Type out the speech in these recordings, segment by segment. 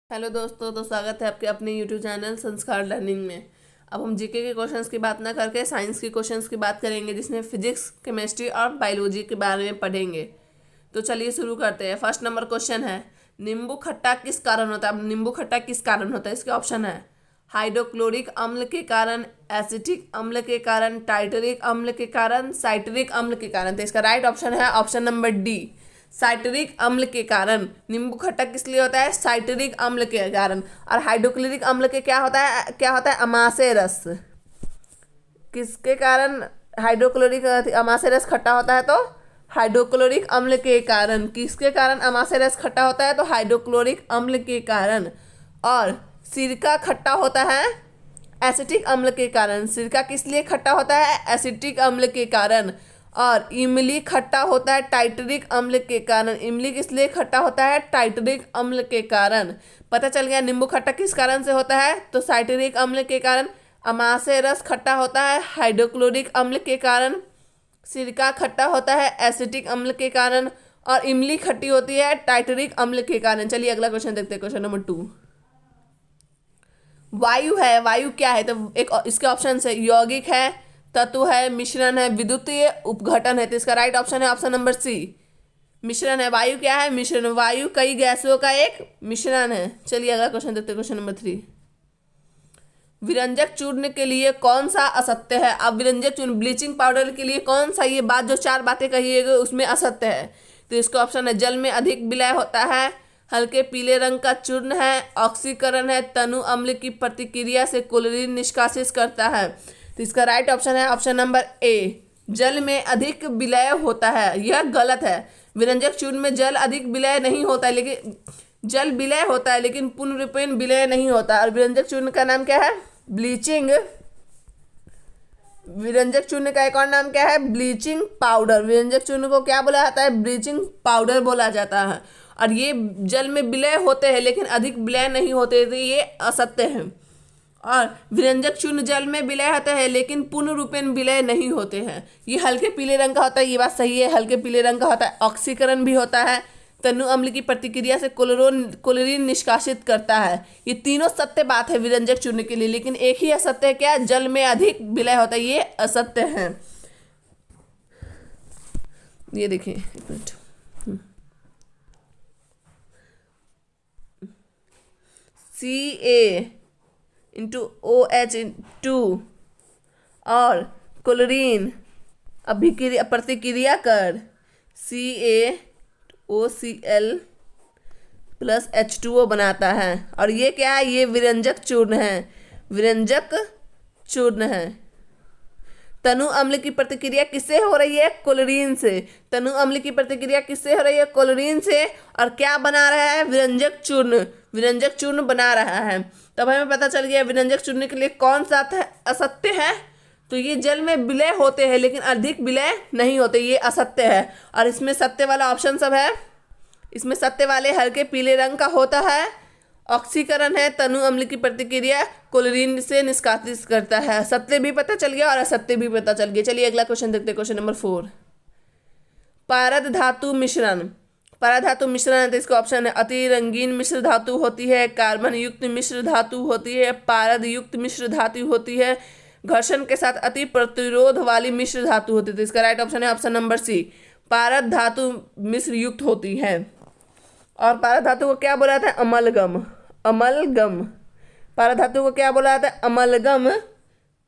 Hello दोस्तों, तो स्वागत है आपके अपने यूट्यूब चैनल संस्कार लर्निंग में। अब हम जीके के क्वेश्चंस की बात ना करके साइंस के क्वेश्चंस की बात करेंगे, जिसमें फिजिक्स, केमिस्ट्री और बायोलॉजी के बारे में पढ़ेंगे। तो चलिए शुरू करते हैं। फर्स्ट नंबर क्वेश्चन है, नींबू खट्टा किस कारण होता है। अब नींबू खट्टा किस कारण होता है, इसके ऑप्शन है हाइड्रोक्लोरिक अम्ल के कारण, एसिटिक अम्ल के कारण, टाइटरिक अम्ल के कारण, साइट्रिक अम्ल के कारण। तो इसका राइट ऑप्शन है ऑप्शन नंबर डी, साइट्रिक अम्ल के कारण। नींबू खट्टा किस लिए होता है, साइट्रिक अम्ल के कारण। और हाइड्रोक्लोरिक अम्ल के क्या होता है अमाशय रस। किसके कारण हाइड्रोक्लोरिक अमाशय रस खट्टा होता है, तो हाइड्रोक्लोरिक अम्ल के कारण। किसके कारण अमाशय रस खट्टा होता है, तो हाइड्रोक्लोरिक अम्ल के कारण। और सिरका खट्टा होता है एसिटिक अम्ल के कारण। सिरका किस लिए खट्टा होता है, एसिटिक अम्ल के कारण। और इमली खट्टा होता है टाइटरिक अम्ल के कारण। इमली किस लिए खट्टा होता है, टाइटरिक अम्ल के कारण। पता चल गया नींबू खट्टा किस कारण से होता है, तो साइट्रिक अम्ल के कारण। अमाशय रस खट्टा होता है हाइड्रोक्लोरिक अम्ल के कारण। सिरका खट्टा होता है एसिटिक अम्ल के कारण। और इमली खट्टी होती है टाइटरिक अम्ल के कारण। चलिए अगला क्वेश्चन देखते हैं, क्वेश्चन नंबर 2। वायु है, वायु क्या है, तो एक इसके ऑप्शन है यौगिक है, तत्व है, मिश्रण है, विद्युतीय उपघटन है। तो इसका राइट ऑप्शन है ऑप्शन नंबर सी, मिश्रण है। वायु क्या है, मिश्रण। वायु कई गैसों का एक मिश्रण है। चलिए अगला क्वेश्चन देखते हैं, क्वेश्चन नंबर 3। विरंजक चूर्ण के लिए कौन सा असत्य है। अब विरंजक चूर्ण ब्लीचिंग पाउडर के लिए कौन सा, ये बात जो 4 बातें कही है उसमें असत्य है। तो इसका ऑप्शन है जल में अधिक विलय होता है, हल्के पीले रंग का चूर्ण है, ऑक्सीकरण है, तनु अम्ल की प्रतिक्रिया से क्लोरीन निष्कासित करता है। तो इसका राइट ऑप्शन है ऑप्शन नंबर ए, जल में अधिक विलय होता है। यह गलत है। विरंजक चूर्ण में जल अधिक विलय नहीं होता है, लेकिन जल विलय होता है लेकिन पूर्ण रूपेण विलय नहीं होता। और विरंजक चूर्ण का नाम क्या है, ब्लीचिंग। विरंजक चूर्ण का एक और नाम क्या है, ब्लीचिंग पाउडर। विरंजक चूर्ण को क्या बोला जाता है, ब्लीचिंग पाउडर बोला जाता है। और ये जल में विलय होते हैं लेकिन अधिक विलय नहीं होते, तो ये असत्य है। और विरंजक चूर्ण जल में विलय होते हैं लेकिन पूर्ण रूपेण विलय नहीं होते हैं। ये हल्के पीले रंग का होता है, ये बात सही है, हल्के पीले रंग का होता है। ऑक्सीकरण भी होता है, तनु अम्ल की प्रतिक्रिया से क्लोरीन निष्कासित करता है। ये तीनों सत्य बात है विरंजक चूर्ण के लिए, लेकिन एक ही असत्य है, क्या, जल में अधिक विलय होता है, ये असत्य है। ये देखिए एक मिनट, CaO2 और क्लोरीन अभिक्रिया प्रतिक्रिया कर CaOCl+H2O बनाता है। और ये क्या है, ये विरंजक चूर्ण है, विरंजक चूर्ण है। तनु अम्ल की प्रतिक्रिया किससे हो रही है, क्लोरीन से। तनु अम्ल की प्रतिक्रिया किससे हो रही है, क्लोरीन से। और क्या बना रहा है, विरंजक चूर्ण, विरंजक चूर्ण बना रहा है। तब हमें पता चल गया विरंजक चूर्ण के लिए कौन सा असत्य है, तो ये जल में विलय होते हैं लेकिन अधिक विलय नहीं होते, ये असत्य है। और इसमें सत्य वाला ऑप्शन सब है, इसमें सत्य वाले हल्के पीले रंग का होता है, ऑक्सीकरण है, तनु अम्ल की प्रतिक्रिया क्लोरीन से निष्कासित करता है। सत्य भी पता चल गया और असत्य भी पता चल गया। चलिए अगला क्वेश्चन देखते हैं, क्वेश्चन नंबर 4। पारद धातु मिश्रण, पारद धातु मिश्रण है, तो इसका ऑप्शन है अति रंगीन मिश्र धातु होती है, कार्बन युक्त मिश्र धातु होती है, पारद युक्त मिश्र धातु होती है, घर्षण के साथ अति प्रतिरोध वाली मिश्र धातु होती है। तो इसका राइट ऑप्शन है ऑप्शन नंबर सी, पारद धातु मिश्र युक्त होती है। और पारद धातु को क्या बोला जाता है, अमलगम, अमलगम। पारद धातु को क्या बोला जाता है, अमलगम।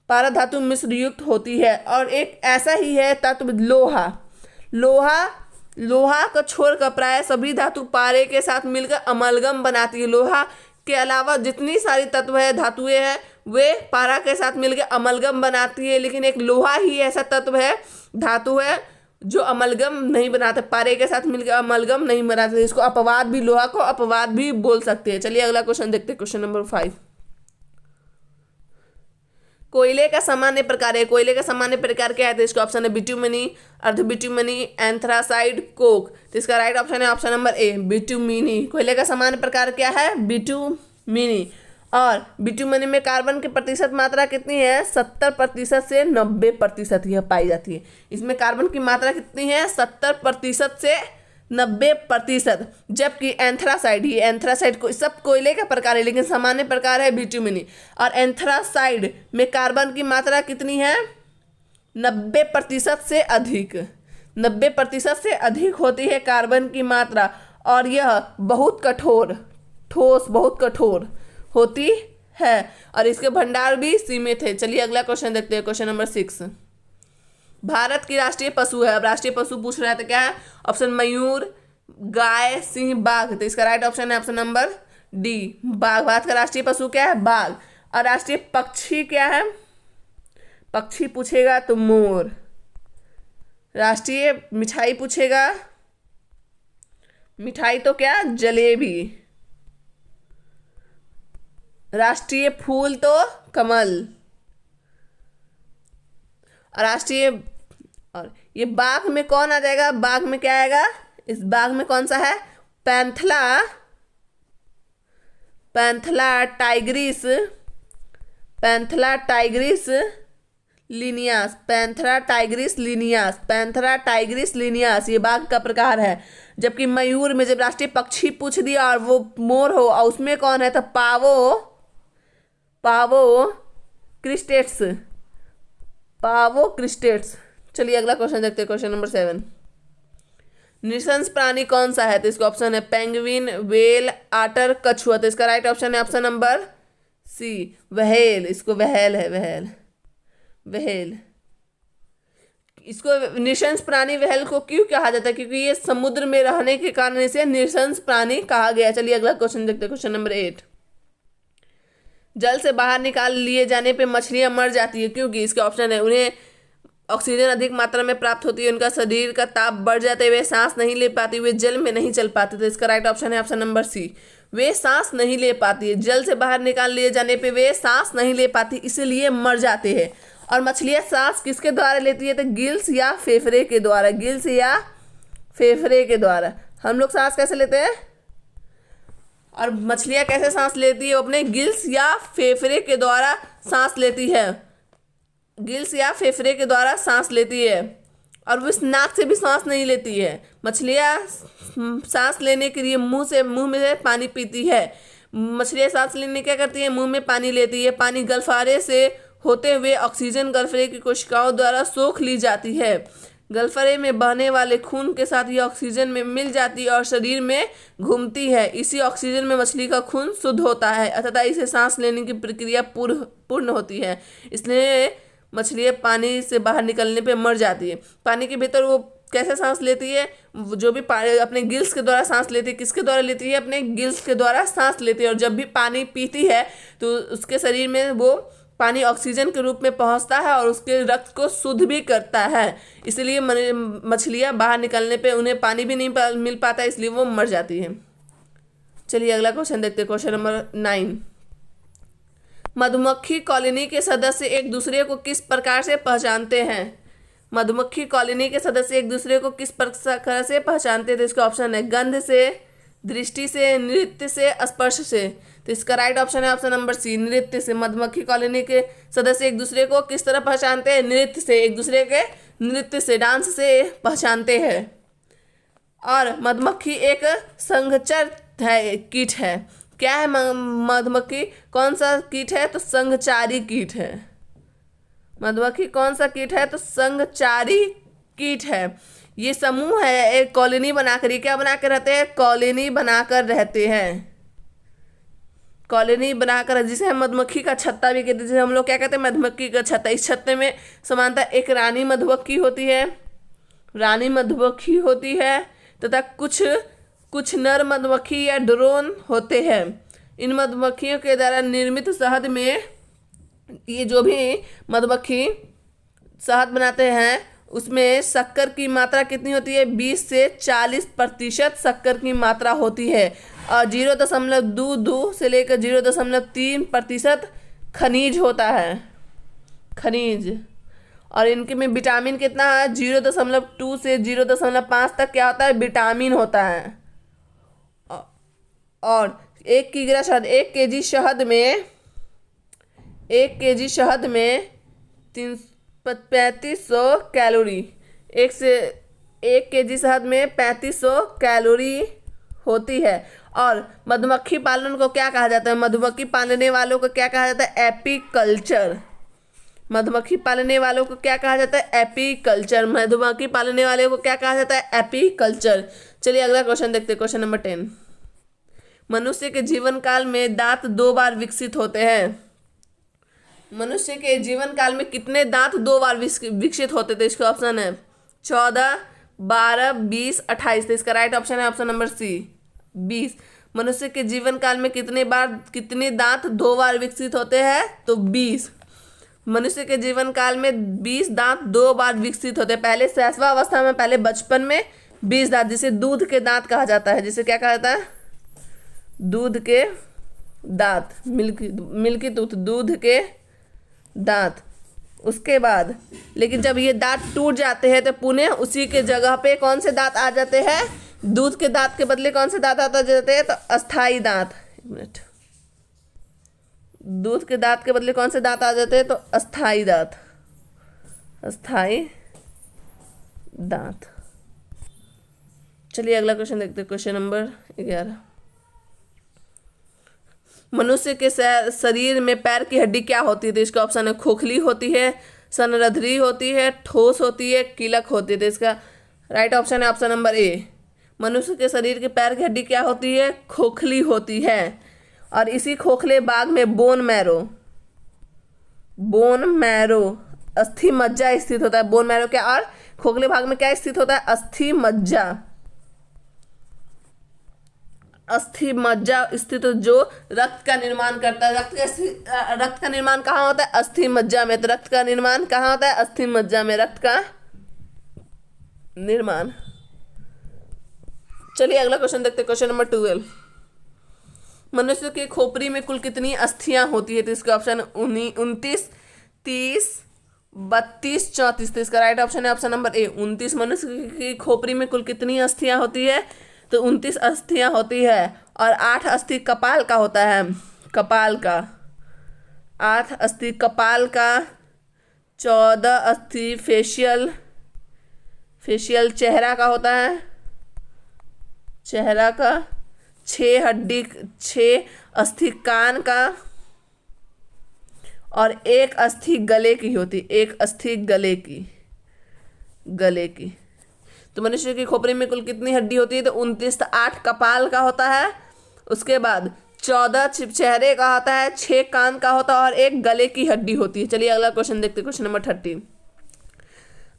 पारद धातु मिश्र युक्त होती है। और एक ऐसा ही है तत्व लोहा, लोहा, लोहा को छोड़कर प्राय सभी धातु पारे के साथ मिलकर अमलगम बनाती है। लोहा के अलावा जितनी सारी तत्व है, धातुएं हैं, वे पारा के साथ मिलकर अमलगम बनाती है, लेकिन एक लोहा ही ऐसा तत्व है, धातु है, जो अमलगम नहीं बनाते, पारे के साथ मिलकर अमलगम नहीं बनाते। इसको अपवाद भी, लोहा को अपवाद भी बोल सकते हैं। चलिए अगला क्वेश्चन देखते हैं, क्वेश्चन नंबर 5। कोयले का सामान्य प्रकार है, कोयले का सामान्य प्रकार क्या है, तो इसका ऑप्शन है बिट्यूमनी, अर्धबिट्यूमनी, एंथ्रासाइड, कोक। तो इसका राइट ऑप्शन है ऑप्शन नंबर ए, बिट्यूमिनी। कोयले का सामान्य प्रकार क्या है, बिट्यूमिनी। और बिट्यूमनी में कार्बन की प्रतिशत मात्रा कितनी है, 70% से 90% यह पाई जाती है। इसमें कार्बन की मात्रा कितनी है, 70% से 90%। जबकि एंथ्रासाइड, ये एंथ्रासाइड को सब कोयले का प्रकार है लेकिन सामान्य प्रकार है बिट्यूमिनी। और एंथ्रासाइड में कार्बन की मात्रा कितनी है? 90% से अधिक। 90% से अधिक होती है कार्बन की मात्रा। और यह बहुत कठोर, ठोस, बहुत कठोर होती है और इसके भंडार भी सीमित है। चलिए अगला क्वेश्चन देखते हैं, क्वेश्चन नंबर 6। भारत की राष्ट्रीय पशु है। अब राष्ट्रीय पशु पूछ रहा है तो क्या है? ऑप्शन मयूर, गाय, सिंह, बाघ। तो इसका राइट ऑप्शन है ऑप्शन नंबर डी, बाघ। भारत का राष्ट्रीय पशु क्या है? बाघ। और राष्ट्रीय पक्षी क्या है? पक्षी पूछेगा तो मोर। राष्ट्रीय मिठाई पूछेगा, मिठाई तो क्या? जलेबी। राष्ट्रीय फूल तो कमल। राष्ट्रीय, और ये बाघ में कौन आ जाएगा? बाघ में क्या आएगा? इस बाघ में कौन सा है? Panthera, Panthera tigris, Panthera tigris Linnaeus, Panthera tigris Linnaeus, Panthera tigris Linnaeus, ये बाघ का प्रकार है। जबकि मयूर में जब राष्ट्रीय पक्षी पूछ दिया और वो मोर हो और उसमें कौन है? तो पावो, पावो क्रिस्टेट्स, पावो क्रिस्टेट्स। चलिए अगला क्वेश्चन देखते हैं, क्वेश्चन नंबर 7। निशंस प्राणी कौन सा है? तो इसका ऑप्शन है पेंगुइन, व्हेल, आटर, कछुआ। तो इसका राइट ऑप्शन है ऑप्शन नंबर सी, व्हेल। इसको व्हेल है, व्हेल, व्हेल। इसको निशंस प्राणी व्हेल को क्यों कहा जाता है? क्योंकि ये समुद्र में रहने के कारण इसे निशंस प्राणी कहा गया। चलिए अगला क्वेश्चन देखते हैं, क्वेश्चन नंबर 8। जल से बाहर निकाल लिए जाने पे मछलियां मर जाती है क्योंकि इसके ऑप्शन है उन्हें ऑक्सीजन अधिक मात्रा में प्राप्त होती है, उनका शरीर का ताप बढ़ जाते हुए सांस नहीं ले पाती, वे जल में नहीं चल पाते। तो इसका राइट ऑप्शन है ऑप्शन नंबर सी, वे सांस नहीं ले पाती है। जल से बाहर निकाल लिए जाने पे वे सांस नहीं ले पाती, इसीलिए मर जाते हैं। और मछलियां सांस किसके द्वारा लेती है? तो गिल्स या फेफड़े के द्वारा, गिल्स या फेफड़े के द्वारा। हम लोग सांस कैसे लेते हैं और मछलियां कैसे सांस लेती है? अपने गिल्स या फेफड़े के द्वारा सांस लेती है, गिल्स या फेफड़े के द्वारा सांस लेती है। और वो इस नाक से भी सांस नहीं लेती है। मछलियाँ सांस लेने के लिए मुंह में से पानी पीती है। मछलियाँ सांस लेने क्या करती है? मुंह में पानी लेती है। पानी गलफारे से होते हुए ऑक्सीजन गलफरे की कोशिकाओं द्वारा सोख ली जाती है। गलफरे में बहने वाले खून के साथ ये ऑक्सीजन में मिल जाती है और शरीर में घूमती है। इसी ऑक्सीजन में मछली का खून शुद्ध होता है तथा इसे सांस लेने की प्रक्रिया पूर्ण होती है। इसलिए मछलियाँ पानी से बाहर निकलने पे मर जाती है। पानी के भीतर वो कैसे सांस लेती है? जो भी पानी अपने गिल्स के द्वारा सांस लेती है। किसके द्वारा लेती है? अपने गिल्स के द्वारा सांस लेती है। और जब भी पानी पीती है तो उसके शरीर में वो पानी ऑक्सीजन के रूप में पहुंचता है और उसके रक्त को शुद्ध भी करता है। इसलिए मछलियाँ बाहर निकलने पे उन्हें पानी भी नहीं मिल पाता, इसलिए वो मर जाती है। चलिए अगला क्वेश्चन देखते हैं, क्वेश्चन नंबर 9। मधुमक्खी कॉलोनी के सदस्य एक दूसरे को किस प्रकार से पहचानते हैं? मधुमक्खी कॉलोनी के सदस्य एक दूसरे को किस प्रकार से पहचानते हैं? तो इसका ऑप्शन है गंध से, दृष्टि से, नृत्य से, स्पर्श से। तो इसका राइट ऑप्शन है ऑप्शन नंबर सी, नृत्य से। मधुमक्खी कॉलोनी के सदस्य एक दूसरे को किस तरह पहचानते हैं? नृत्य से, एक दूसरे के नृत्य से, डांस से पहचानते हैं। और मधुमक्खी एक संघचर है, कीट है। क्या है मधुमक्खी? कौन सा कीट है? तो संघचारी कीट है। मधुमक्खी कौन सा कीट है? तो संघचारी कीट है। ये समूह है, एक कॉलोनी बनाकर, ये क्या बनाकर रहते हैं? कॉलोनी बनाकर रहते हैं। कॉलोनी बनाकर, जिसे हम मधुमक्खी का छत्ता भी कहते हैं। जैसे हम लोग क्या कहते हैं? मधुमक्खी का छत्ता। इस छत्ते में समानता एक रानी मधुमक्खी होती है, रानी मधुमक्खी होती है तथा कुछ नर मधुमक्खी या ड्रोन होते हैं। इन मधुमक्खियों के द्वारा निर्मित शहद में, ये जो भी मधुमक्खी शहद बनाते हैं उसमें शक्कर की मात्रा कितनी होती है? 20 से 40% शक्कर की मात्रा होती है। और 0.22 से लेकर 0.3% खनिज होता है, खनिज। और इनके में विटामिन कितना है? 0.2 से 0.5 तक क्या होता है? विटामिन होता है। और 1 किग्रा शहद, 1 kg शहद में 1 kg शहद में 3500 कैलोरी, 1 केजी शहद में 3500 कैलोरी होती है। और मधुमक्खी पालन को क्या कहा जाता है? मधुमक्खी पालने वालों को क्या कहा जाता है? एपीकल्चर। मधुमक्खी पालने वालों को क्या कहा जाता है? एपीकल्चर। मधुमक्खी पालने वाले को क्या कहा जाता है? एपीकल्चर। चलिए अगला क्वेश्चन देखते हैं, क्वेश्चन नंबर 10। मनुष्य के जीवन काल में दांत 2 बार विकसित होते हैं। मनुष्य के जीवन काल में कितने दांत 2 बार विकसित होते थे? इसका ऑप्शन है 14, 12, 20, 28। तो इसका राइट ऑप्शन है ऑप्शन नंबर सी, 20। मनुष्य के जीवन काल में कितने दांत 2 बार विकसित होते हैं? तो 20। मनुष्य के जीवन काल में 20 दांत 2 बार विकसित होते हैं। पहले शैशवावस्था में, पहले बचपन में 20 दांत, जिसे दूध के दांत कहा जाता है। जिसे क्या कहा जाता है? दूध के दांत, मिल्की टूथ, दूध के दांत। उसके बाद लेकिन जब ये दांत टूट जाते हैं तो पुनः उसी के जगह पे कौन से दांत आ जाते हैं? दूध के दांत के बदले कौन से दांत आ जाते हैं? तो अस्थाई दांत। एक मिनट, दूध के दांत के बदले कौन से दांत आ जाते हैं? तो अस्थाई दांत, अस्थाई दांत। चलिए अगला क्वेश्चन देखते हैं, क्वेश्चन नंबर 11। मनुष्य के शरीर में पैर की हड्डी क्या होती है? तो इसका ऑप्शन है खोखली होती है, संरंध्री होती है, ठोस होती है, कीलक होती है। तो इसका राइट ऑप्शन है ऑप्शन नंबर ए। मनुष्य के शरीर के पैर की हड्डी क्या होती है? खोखली होती है। और इसी खोखले भाग में बोन मैरो अस्थि मज्जा स्थित होता है। बोन मैरो क्या, और खोखले भाग में क्या स्थित होता है? अस्थि मज्जा। अस्थि मज्जा स्थित, जो रक्त का निर्माण करता है। रक्त का निर्माण कहाँ होता है? अस्थि मज्जा में। तो रक्त का निर्माण कहाँ होता है? अस्थि मज्जा में रक्त का निर्माण। चलिए अगला क्वेश्चन देखते हैं, क्वेश्चन नंबर 12। मनुष्य के खोपड़ी में कुल कितनी अस्थियां होती है? तो इसका ऑप्शन 29, 30, 32, 34। तो इसका राइट ऑप्शन है ऑप्शन नंबर ए, 29। मनुष्य की खोपड़ी में कुल कितनी अस्थियां होती है? तो 29 अस्थियां होती है। और 8 अस्थि कपाल का होता है, कपाल का 8 अस्थि कपाल का, 14 अस्थि फेशियल चेहरा का होता है, चेहरा का, 6 अस्थि कान का, और 1 अस्थि गले की होती, 1 अस्थि गले की। तो मनुष्य की खोपड़ी में कुल कितनी हड्डी होती है? तो 29। 8 कपाल का होता है, उसके बाद 14 चेहरे का होता है, 6 कान का होता है, और 1 गले की हड्डी होती है। चलिए अगला क्वेश्चन देखते हैं, क्वेश्चन नंबर 13।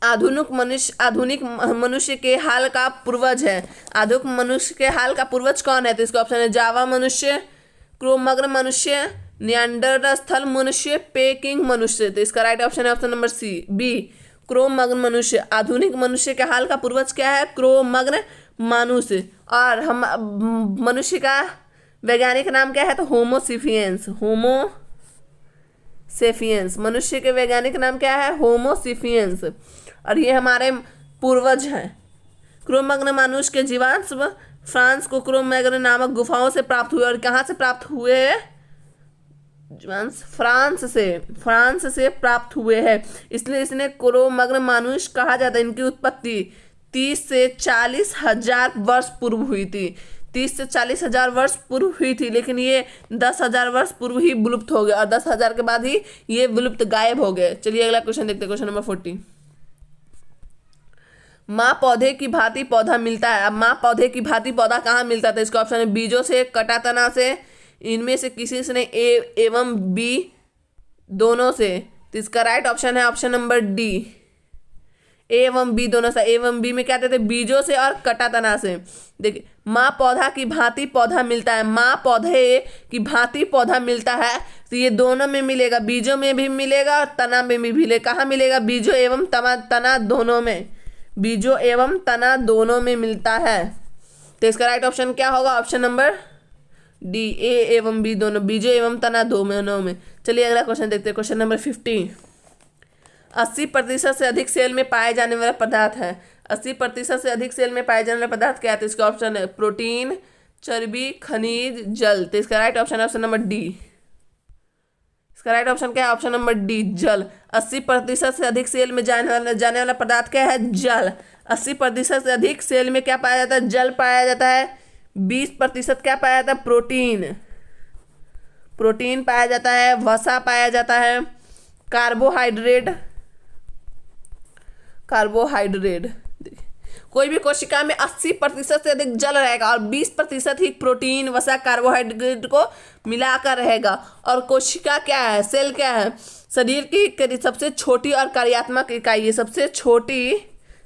आधुनिक मनुष्य के हाल का पूर्वज है। आधुनिक मनुष्य के हाल का पूर्वज कौन है? तो इसका ऑप्शन है जावा मनुष्य, क्रो-मग्न मनुष्य, नियांडरथल मनुष्य, पेकिंग मनुष्य। तो इसका राइट ऑप्शन है ऑप्शन नंबर सी, बी, क्रो-मग्न मनुष्य। आधुनिक मनुष्य के हाल का पूर्वज क्या है? क्रो-मग्न मनुष्य। और हम मनुष्य का वैज्ञानिक नाम क्या है? तो होमोसेपियंस, होमोसेपियंस। मनुष्य के वैज्ञानिक नाम क्या है? होमोसेपियंस। और ये हमारे पूर्वज हैं। क्रो-मग्न मनुष्य के जीवांश फ्रांस को क्रो-मैग्न नामक गुफाओं से प्राप्त हुए। और कहाँ से प्राप्त हुए? फ्रांस से प्राप्त हुए हैं, इसलिए इसने क्रो-मग्न मनुष्य कहा जाता है। इनकी उत्पत्ति 30 से 40 हजार वर्ष पूर्व हुई थी। 30 से 40 हजार वर्ष पूर्व हुई थी, लेकिन ये 10,000 वर्ष पूर्व ही विलुप्त हो गए, और 10,000 के बाद ही ये विलुप्त गायब हो गए। चलिए अगला क्वेश्चन देखते हैं, क्वेश्चन नंबर 14। माँ पौधे की भांति पौधा मिलता है। अब माँ पौधे की भांति पौधा कहाँ मिलता था? इसका ऑप्शन है बीजों से, कटा तना से, इनमें से किसी से नहीं, ए एवं बी दोनों से। तो इसका राइट ऑप्शन है ऑप्शन नंबर डी, ए एवं बी दोनों से। ए एवं बी में क्या कहते हैं? बीजों से और कटा तना से। देखिए, माँ पौधा की भांति पौधा मिलता है, माँ पौधे की भांति पौधा मिलता है, तो ये दोनों में मिलेगा, बीजों में भी मिलेगा और तना में भी मिलेगा। कहाँ मिलेगा? बीजों एवं तना दोनों में, बीजों एवं तना दोनों में मिलता है। तो इसका राइट ऑप्शन क्या होगा? ऑप्शन नंबर डी, ए एवं बी दोनों, बीजों एवं तना दोनों में। चलिए अगला क्वेश्चन देखते हैं, क्वेश्चन नंबर 15। 80% से अधिक सेल में पाए जाने वाला पदार्थ है। 80% से अधिक सेल में पाए जाने वाला पदार्थ क्या है? तो इसका ऑप्शन है प्रोटीन, चर्बी, खनिज, जल। तो इसका राइट ऑप्शन है ऑप्शन नंबर डी। इसका राइट ऑप्शन क्या है? ऑप्शन नंबर डी, जल। 80% से अधिक सेल में जाने वाला पदार्थ क्या है? जल। 80% से अधिक सेल में क्या पाया जाता है? जल पाया जाता है। 20% क्या पाया जाता है? प्रोटीन पाया जाता है। वसा पाया जाता है। कार्बोहाइड्रेट कोई भी कोशिका में 80% से अधिक जल रहेगा और 20% ही प्रोटीन, वसा, कार्बोहाइड्रेट को मिलाकर रहेगा। और कोशिका क्या है? सेल क्या है? शरीर की सबसे छोटी और कार्यात्मक इकाई है। सबसे छोटी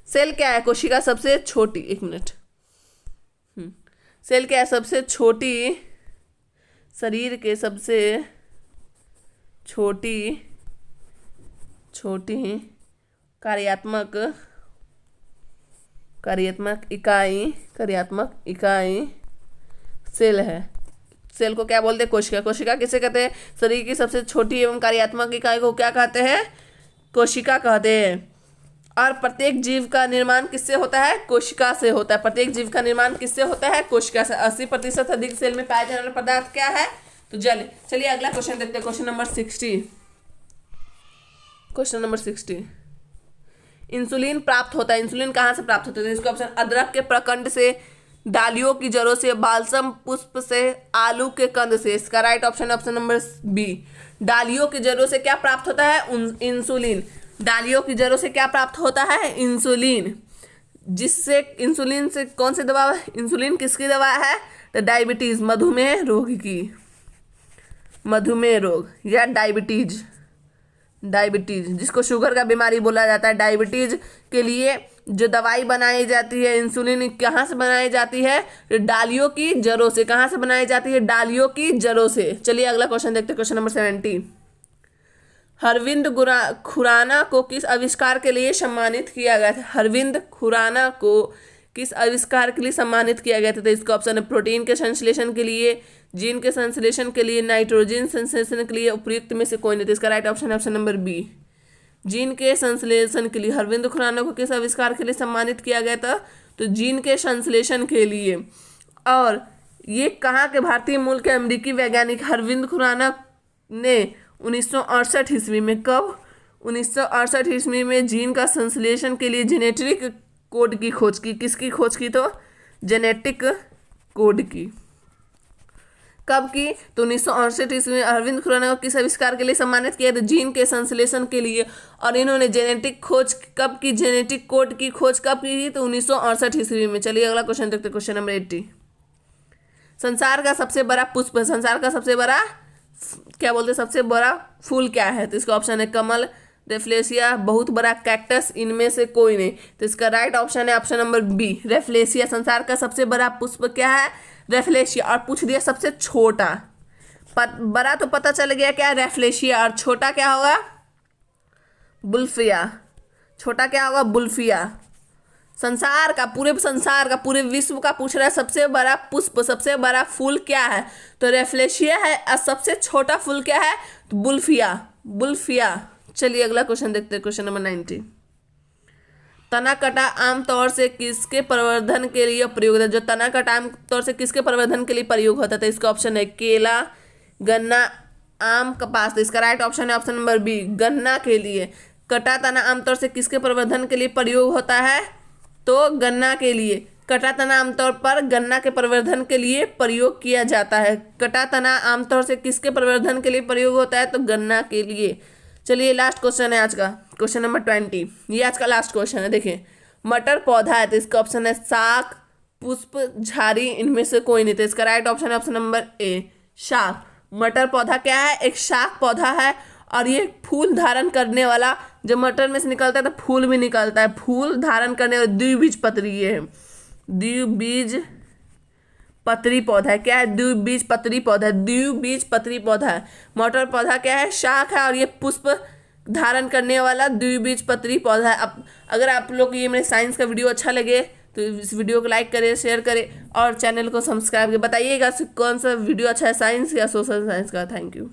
सेल क्या है? कोशिका सबसे छोटी, एक मिनट, सेल क्या है? सबसे छोटी, शरीर के सबसे छोटी कार्यात्मक इकाई सेल है। सेल को क्या बोलते हैं? कोशिका। कोशिका किसे कहते हैं? शरीर की सबसे छोटी एवं कार्यात्मक इकाई को क्या कहते हैं? कोशिका कहते हैं। और प्रत्येक जीव का निर्माण किससे होता है? कोशिका से होता है। प्रत्येक जीव का निर्माण किससे होता है? कोशिका से। 80% अधिक सेल में पाया जाने वाला पदार्थ क्या है? तो जल। चलिए अगला क्वेश्चन देखते हैं। Question number 60। इंसुलिन प्राप्त होता है। इंसुलिन कहाँ से प्राप्त होता है? इसका ऑप्शन अदरक के प्रकंड से, डालियों की जड़ों से, बालसम पुष्प से, आलू के कंद से। इसका राइट ऑप्शन नंबर बी। डालियों की जड़ों से क्या प्राप्त होता है? इंसुलिन। डालियों की जड़ों से क्या प्राप्त होता है? इंसुलिन। जिससे इंसुलिन से कौन सी दवा? इंसुलिन किसकी दवा है? तो डायबिटीज, मधुमेह रोग या डायबिटीज जिसको शुगर का बीमारी बोला जाता है। डायबिटीज के लिए जो दवाई बनाई जाती है, इंसुलिन, कहाँ से बनाई जाती है? डालियों की जड़ों से। कहाँ से बनाई जाती है? डालियों की जड़ों से। चलिए अगला क्वेश्चन देखते हैं। Question number 70। अरविंद खुराना को किस आविष्कार के लिए सम्मानित किया गया था? अरविंद खुराना को किस आविष्कार के लिए सम्मानित किया गया था? तो इसका ऑप्शन है प्रोटीन के संश्लेषण के लिए, जीन के संश्लेषण के लिए, नाइट्रोजन संश्लेषण के लिए, उपयुक्त में से कोई नहीं। तो इसका राइट ऑप्शन नंबर बी, जीन के संश्लेषण के लिए। अरविंद खुराना को किस आविष्कार के लिए सम्मानित किया गया था? तो जीन के संश्लेषण के लिए। और ये कहाँ के भारतीय मूल के अमेरिकी वैज्ञानिक अरविंद खुराना ने 1968 ईस्वी में, कब? 1968 ईस्वी में जीन का संश्लेषण के लिए जेनेटिक कोड की खोज की। किसकी खोज की? तो जेनेटिक कोड की। कब की? तो 1968 ईस्वी में अरविंद खुराना को किस आविष्कार के लिए सम्मानित किया? तो जीन के संश्लेषण के लिए। और इन्होंने जेनेटिक खोज कब की? जेनेटिक कोड की खोज कब की थी? तो 1968 ईस्वी में। चलिए अगला क्वेश्चन देखते हैं। Question number 80। संसार का सबसे बड़ा पुष्प, संसार का सबसे बड़ा क्या बोलते हैं? सबसे बड़ा फूल क्या है? तो इसका ऑप्शन है कमल, रेफ्लेशिया, बहुत बड़ा कैक्टस, इनमें से कोई नहीं। तो इसका राइट ऑप्शन है ऑप्शन नंबर बी, रेफ्लेशिया। संसार का सबसे बड़ा पुष्प क्या है? रेफ्लेशिया। और पूछ दिया सबसे छोटा। बड़ा तो पता चल गया क्या? रेफ्लेशिया। और छोटा क्या होगा? बुल्फिया। छोटा क्या होगा? बुल्फिया। संसार का, पूरे विश्व का पूछ रहा है सबसे बड़ा पुष्प, सबसे बड़ा फूल क्या है? तो रेफ्लेशिया है। और सबसे छोटा फूल क्या है? तो बुल्फिया। चलिए अगला क्वेश्चन देखते हैं। Question number 90। तना कटा आमतौर से किसके प्रवर्धन के लिए प्रयोग होता है? जो तना कटा आमतौर से किसके प्रवर्धन के लिए प्रयोग होता है? तो इसका ऑप्शन है केला, गन्ना, आम, कपास। तो इसका राइट ऑप्शन है ऑप्शन नंबर बी, गन्ना के लिए। कटा तना आमतौर से किसके प्रवर्धन के लिए प्रयोग होता है? तो गन्ना के लिए। कटा तना आमतौर पर गन्ना के प्रवर्धन के लिए प्रयोग किया जाता है। कटा तना आमतौर से किसके प्रवर्धन के लिए प्रयोग होता है? तो गन्ना के लिए। चलिए लास्ट क्वेश्चन है आज का, क्वेश्चन नंबर 20। ये आज का लास्ट क्वेश्चन है। देखिए, मटर पौधा है तो इसका ऑप्शन है शाक, पुष्प, झाड़ी, इनमें से कोई नहीं। तो इसका राइट ऑप्शन है ऑप्शन नंबर ए, शाक। मटर पौधा क्या है? एक शाक पौधा है। और ये फूल धारण करने वाला, जब मटर में से निकलता है तो फूल भी निकलता है। फूल धारण करने वाला द्विबीजपत्री ये है। द्विबीजपत्री पौधा है। क्या है? द्विबीजपत्री पौधा है। मटर पौधा क्या है? शाक है। और ये पुष्प धारण करने वाला द्विबीजपत्री पौधा है। अब अगर आप लोग को ये मेरे साइंस का वीडियो अच्छा लगे तो इस वीडियो को लाइक करें, शेयर करें और चैनल को सब्सक्राइब करें। बताइएगा कौन सा वीडियो अच्छा है, साइंस या सोशल साइंस का। Thank you.